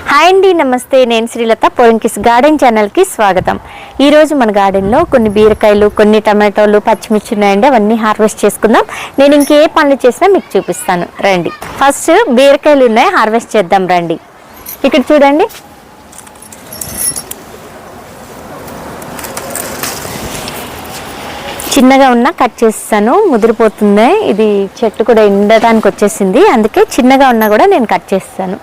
Hi అండి, నమస్తే. నేను శ్రీలత. పోరంకిస్ గార్డెన్ ఛానల్కి స్వాగతం. ఈరోజు మన గార్డెన్లో కొన్ని బీరకాయలు, కొన్ని టమాటోలు, పచ్చిమిర్చి ఉన్నాయండి. అవన్నీ హార్వెస్ట్ చేసుకుందాం. నేను ఇంకే పనులు చేసినా మీకు చూపిస్తాను రండి. ఫస్ట్ బీరకాయలు ఉన్నాయి, హార్వెస్ట్ చేద్దాం రండి. ఇక్కడ చూడండి, చిన్నగా ఉన్న కట్ చేస్తాను, ముదిరిపోతుంది. ఇది చెట్టు కూడా ఎండడానికి వచ్చేసింది, అందుకే చిన్నగా ఉన్నా కూడా నేను కట్ చేస్తాను.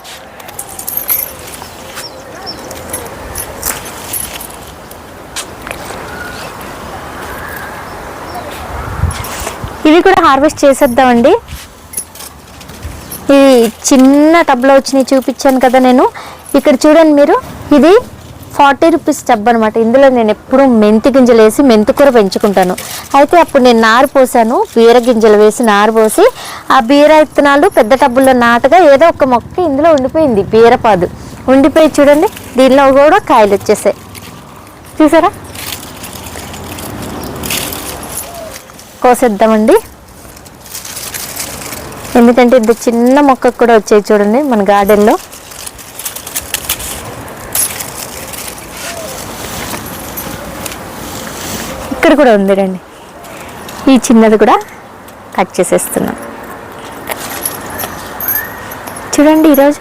ఇవి కూడా హార్వెస్ట్ చేసేద్దామండి. ఇది చిన్న టబ్లో వచ్చినాయి, చూపించాను కదా నేను. ఇక్కడ చూడండి మీరు, ఇది 40 రూపీస్ టబ్ అనమాట. ఇందులో నేను ఎప్పుడూ మెంతి గింజలు వేసి మెంతికూర పెంచుకుంటాను. అయితే అప్పుడు నేను నారు పోసాను, బీర గింజలు వేసి నారు పోసి ఆ బీర విత్తనాలు పెద్ద టబ్బుల్లో నాటగా ఏదో ఒక మొక్క ఇందులో ఉండిపోయింది, బీరపాదు ఉండిపోయి చూడండి, దీనిలో కూడా కాయలు వచ్చేసాయి. చూసారా? కోసేద్దామండి, ఎందుకంటే ఇంత చిన్న మొక్కకు కూడా వచ్చాయి చూడండి మన గార్డెన్లో. ఇక్కడ కూడా ఉంది రండి, ఈ చిన్నది కూడా కట్ చేసేస్తున్నాం. చూడండి, ఈరోజు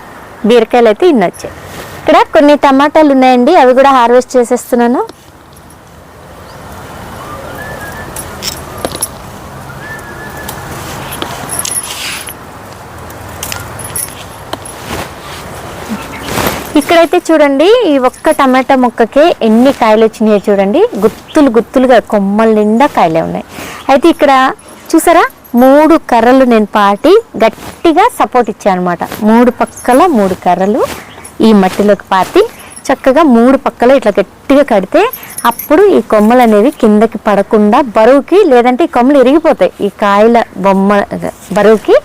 బీరకాయలు అయితే ఇన్ని వచ్చాయి. ఇక్కడ కొన్ని టమాటాలు ఉన్నాయండి, అవి కూడా హార్వెస్ట్ చేసేస్తున్నాను. ఇక్కడైతే చూడండి, ఈ ఒక్క టమాటా మొక్కకే ఎన్ని కాయలు వచ్చినాయో చూడండి. గుత్తులు గుత్తులుగా కొమ్మల నిండా కాయలే ఉన్నాయి. అయితే ఇక్కడ చూసారా, 3 కర్రలు నేను పాటి గట్టిగా సపోర్ట్ ఇచ్చాను అనమాట. 3 పక్కల 3 కర్రలు ఈ మట్టిలోకి పాతి చక్కగా 3 పక్కల ఇట్లా గట్టిగా కడితే అప్పుడు ఈ కొమ్మలు అనేవి కిందకి పడకుండా బరువుకి, లేదంటే ఈ కొమ్మలు ఇరిగిపోతాయి, ఈ కాయల బొమ్మ బరువుకి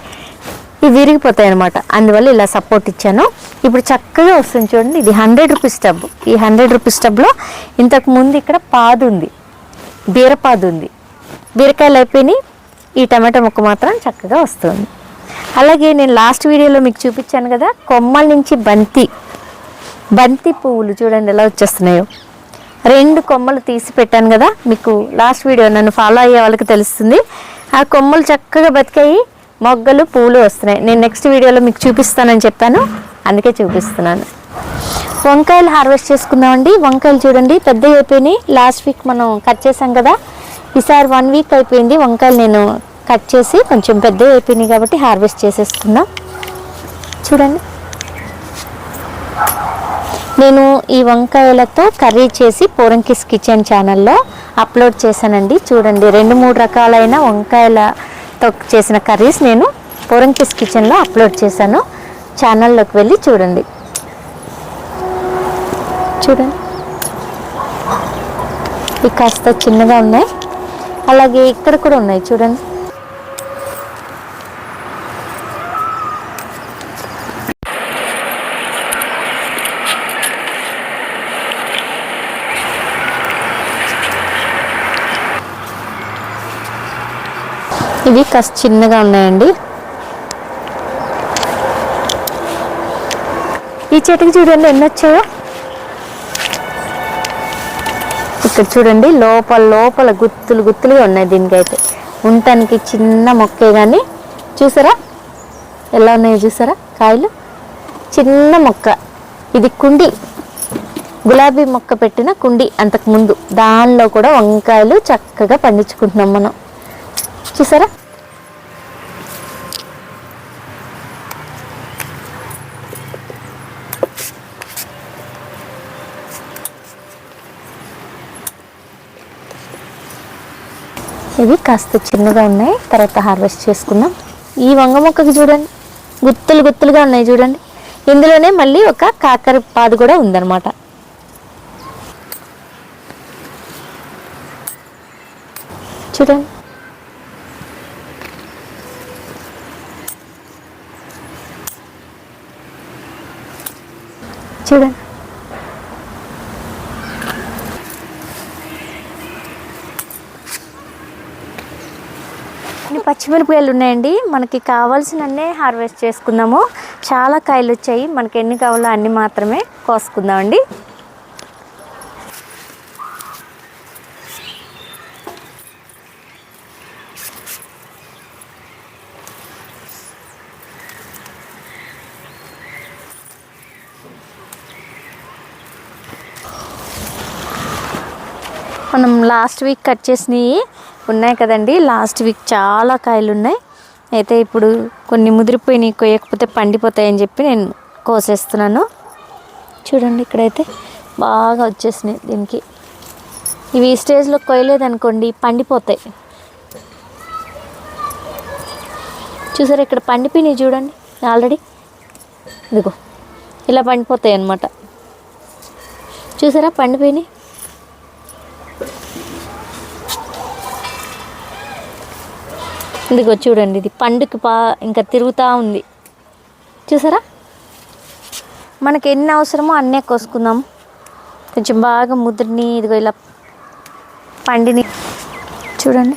ఇవి విరిగిపోతాయి అనమాట. అందువల్ల ఇలా సపోర్ట్ ఇచ్చాను. ఇప్పుడు చక్కగా వస్తుంది చూడండి. ఇది 100 రూపీస్ టబ్. ఈ 100 రూపీస్ టబ్లో ఇంతకు ముందు ఇక్కడ పాదు ఉంది, బీరపాదు ఉంది. బీరకాయలు అయిపోయినాయి, ఈ టమాటా మొక్క మాత్రం చక్కగా వస్తుంది. అలాగే నేను లాస్ట్ వీడియోలో మీకు చూపించాను కదా, కొమ్మల నుంచి బంతి పువ్వులు చూడండి ఎలా వచ్చేస్తున్నాయో. 2 కొమ్మలు తీసి పెట్టాను కదా మీకు లాస్ట్ వీడియో, నన్ను ఫాలో అయ్యే వాళ్ళకి తెలుస్తుంది. ఆ కొమ్మలు చక్కగా బతికాయి, మొగ్గలు పువ్వులు వస్తున్నాయి. నేను నెక్స్ట్ వీడియోలో మీకు చూపిస్తానని చెప్పాను, అందుకే చూపిస్తున్నాను. వంకాయలు హార్వెస్ట్ చేసుకుందామండి. వంకాయలు చూడండి పెద్దవి అయిపోయినాయి. లాస్ట్ వీక్ మనం కట్ చేసాం కదా, ఈసారి 1 వీక్ అయిపోయింది. వంకాయలు నేను కట్ చేసి కొంచెం పెద్దవి అయిపోయినాయి కాబట్టి హార్వెస్ట్ చేసేసుకుందాం. చూడండి, నేను ఈ వంకాయలతో కర్రీ చేసి పోరంకిస్ కిచెన్ ఛానల్లో అప్లోడ్ చేశానండి. చూడండి, 2-3 రకాలైన వంకాయలతో చేసిన కర్రీస్ నేను పోరంకిస్ కిచెన్లో అప్లోడ్ చేశాను. ఛానల్లోకి వెళ్ళి చూడండి. ఇవి కాస్త చిన్నగా ఉన్నాయి. అలాగే ఇక్కడ కూడా ఉన్నాయి చూడండి. ఇవి కాస్త చిన్నగా ఉన్నాయండి. ఈ చెట్టుకి చూడండి ఎన్ని వచ్చాయో. ఇక్కడ చూడండి, లోపల గుత్తులు గుత్తులుగా ఉన్నాయి. దీనికైతే ఉండటానికి చిన్న మొక్కే, కానీ చూసారా ఎలా ఉన్నాయో చూసారా కాయలు. చిన్న మొక్క, ఇది కుండి, గులాబీ మొక్క పెట్టిన కుండి అంతకుముందు, దానిలో కూడా వంకాయలు చక్కగా పండించుకుంటున్నాం మనం. చూసారా? ఇవి కాస్త చిన్నగా ఉన్నాయి, తర్వాత హార్వెస్ట్ చేసుకుందాం. ఈ వంగ మొక్కకి చూడండి, గుత్తులు గుత్తులుగా ఉన్నాయి చూడండి. ఇందులోనే మళ్ళీ ఒక కాకర పాదు కూడా ఉందన్నమాట. చూడండి, చూడండి. పచ్చిమిరపకాయలు ఉన్నాయండి, మనకి కావాల్సినన్నే హార్వెస్ట్ చేసుకుందాము. చాలా కాయలు వచ్చాయి. మనకి ఎన్ని కావాలో అన్ని మాత్రమే కోసుకుందామండి. మనం లాస్ట్ వీక్ కట్ చేసినవి ఉన్నాయి కదండి. లాస్ట్ వీక్ చాలా కాయలు ఉన్నాయి. అయితే ఇప్పుడు కొన్ని ముదిరిపోయినాయి, కొయ్యకపోతే పండిపోతాయని చెప్పి నేను కోసేస్తున్నాను. చూడండి ఇక్కడైతే బాగా వచ్చేసినాయి. దీనికి ఇవి ఈ స్టేజ్లో కొయ్యలేదనుకోండి పండిపోతాయి. చూసారా ఇక్కడ పండిపోయినాయి చూడండి ఆల్రెడీ. ఇదిగో ఇలా పండిపోతాయి అన్నమాట. చూసారా పండిపోయినాయి. ఇదిగో చూడండి, ఇది పండుకి ఇంకా తిరుగుతూ ఉంది. చూసారా, మనకి ఎన్ని అవసరమో అన్నే కోసుకుందాం. కొంచెం బాగా ముద్రని ఇదిగో ఇలా పండిని చూడండి.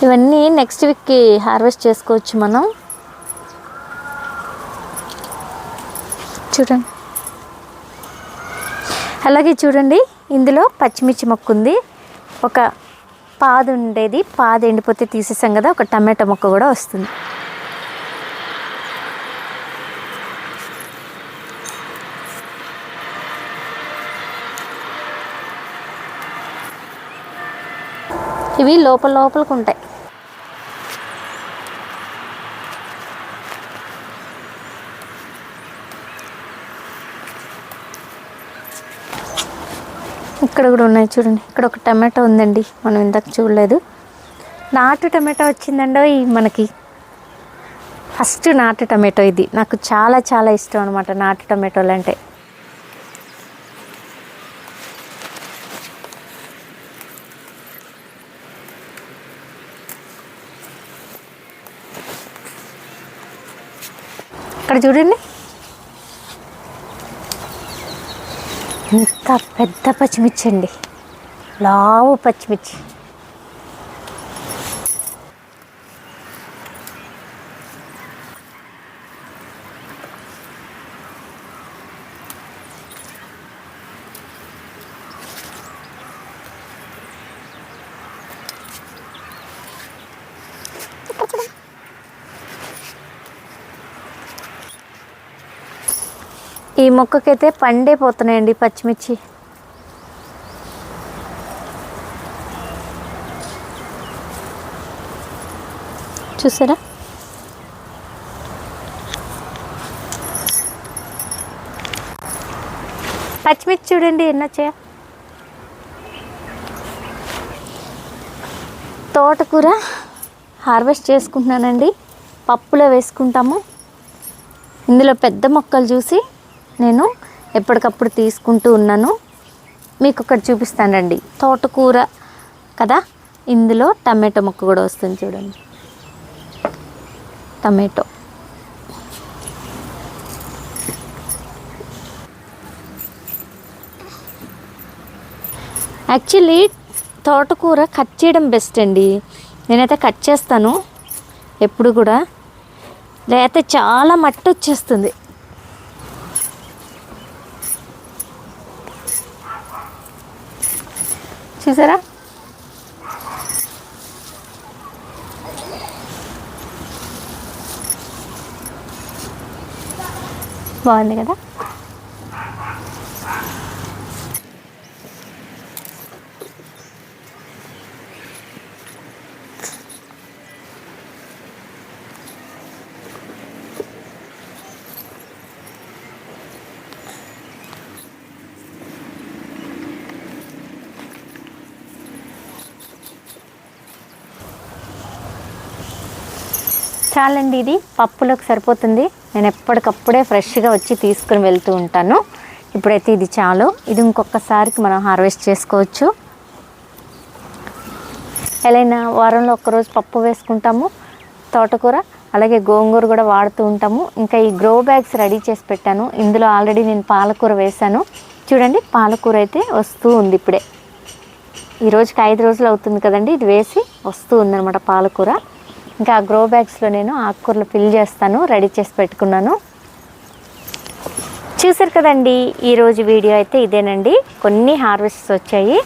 ఇవన్నీ నెక్స్ట్ వీక్కి హార్వెస్ట్ చేసుకోవచ్చు మనం. చూడండి అలాగే చూడండి, ఇందులో పచ్చిమిర్చి మొక్క ఉంది. ఒక పాదు ఉండేది, పాదు ఎండిపోతే తీసేసాం కదా. ఒక టమాటో మొక్క కూడా వస్తుంది. ఇవి లోపలకు ఉంటాయి. ఇక్కడ కూడా ఉన్నాయి చూడండి. ఇక్కడ ఒక టమాటో ఉందండి, మనం ఇందాక చూడలేదు. నాటు టమాటో వచ్చిందండో మనకి. ఫస్ట్ నాటు టమాటో ఇది. నాకు చాలా చాలా ఇష్టం అనమాట నాటు టమాటోలు అంటే. ఇక్కడ చూడండి, ఇంత పెద్ద పచ్చిమిర్చి అండి, లావు పచ్చిమిర్చి. ఈ మొక్కకైతే పండే పోతున్నాయండి పచ్చిమిర్చి. చూసారా, పచ్చిమిర్చి చూడండి ఎన్ని వచ్చాయో. తోటకూర హార్వెస్ట్ చేసుకుంటున్నానండి, పప్పులో వేసుకుంటాము. ఇందులో పెద్ద మొక్కలు చూసి నేను ఎప్పటికప్పుడు తీసుకుంటూ ఉన్నాను. మీకు ఒకటి చూపిస్తానండి, తోటకూర కదా. ఇందులో టమాటో మొక్క కూడా వస్తుంది చూడండి. టమాటో యాక్చువల్లీ తోటకూర కట్ చేయడం బెస్ట్ అండి. నేనైతే కట్ చేస్తాను ఎప్పుడు కూడా, లేకపోతే చాలా మట్టి వచ్చేస్తుంది. చూసారా, బాగుంది కదా. చాలండి, ఇది పప్పులోకి సరిపోతుంది. నేను ఎప్పటికప్పుడే ఫ్రెష్గా వచ్చి తీసుకుని వెళ్తూ ఉంటాను. ఇప్పుడైతే ఇది చాలు. ఇది ఇంకొకసారికి మనం హార్వెస్ట్ చేసుకోవచ్చు. ఎలా వారంలో ఒక్కరోజు పప్పు వేసుకుంటాము, తోటకూర అలాగే గోంగూర కూడా వాడుతూ ఉంటాము. ఇంకా ఈ గ్రో బ్యాగ్స్ రెడీ చేసి పెట్టాను. ఇందులో ఆల్రెడీ నేను పాలకూర వేశాను. చూడండి, పాలకూర అయితే వస్తూ ఉంది ఇప్పుడే. ఈ రోజుకి 5 రోజులు అవుతుంది కదండి ఇది వేసి వస్తూ ఉందన్నమాట పాలకూర. ఇంకా ఆ గ్రో బ్యాగ్స్లో నేను ఆకుకూరలు ఫిల్ చేస్తాను, రెడీ చేసి పెట్టుకున్నాను. చూసారు కదండి, ఈరోజు వీడియో అయితే ఇదేనండి. కొన్ని హార్వెస్ట్స్ వచ్చాయి.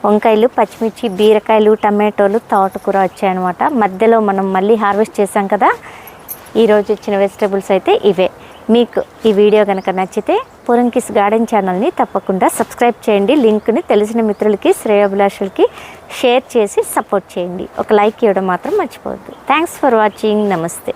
వంకాయలు, పచ్చిమిర్చి, బీరకాయలు, టమాటోలు, తోటకూర వచ్చాయన్నమాట. మధ్యలో మనం మళ్ళీ హార్వెస్ట్ చేసాం కదా, ఈరోజు వచ్చిన వెజిటబుల్స్ అయితే ఇవే. మీకు ఈ వీడియో కనుక నచ్చితే పోరంకిస్ గార్డెన్ ఛానల్ని తప్పకుండా సబ్స్క్రైబ్ చేయండి. లింక్ని తెలిసిన మిత్రులకి, శ్రేయోభిలాషులకి షేర్ చేసి సపోర్ట్ చేయండి. ఒక లైక్ ఇవ్వడం మాత్రం మర్చిపోవద్దు. Thanks for watching. నమస్తే.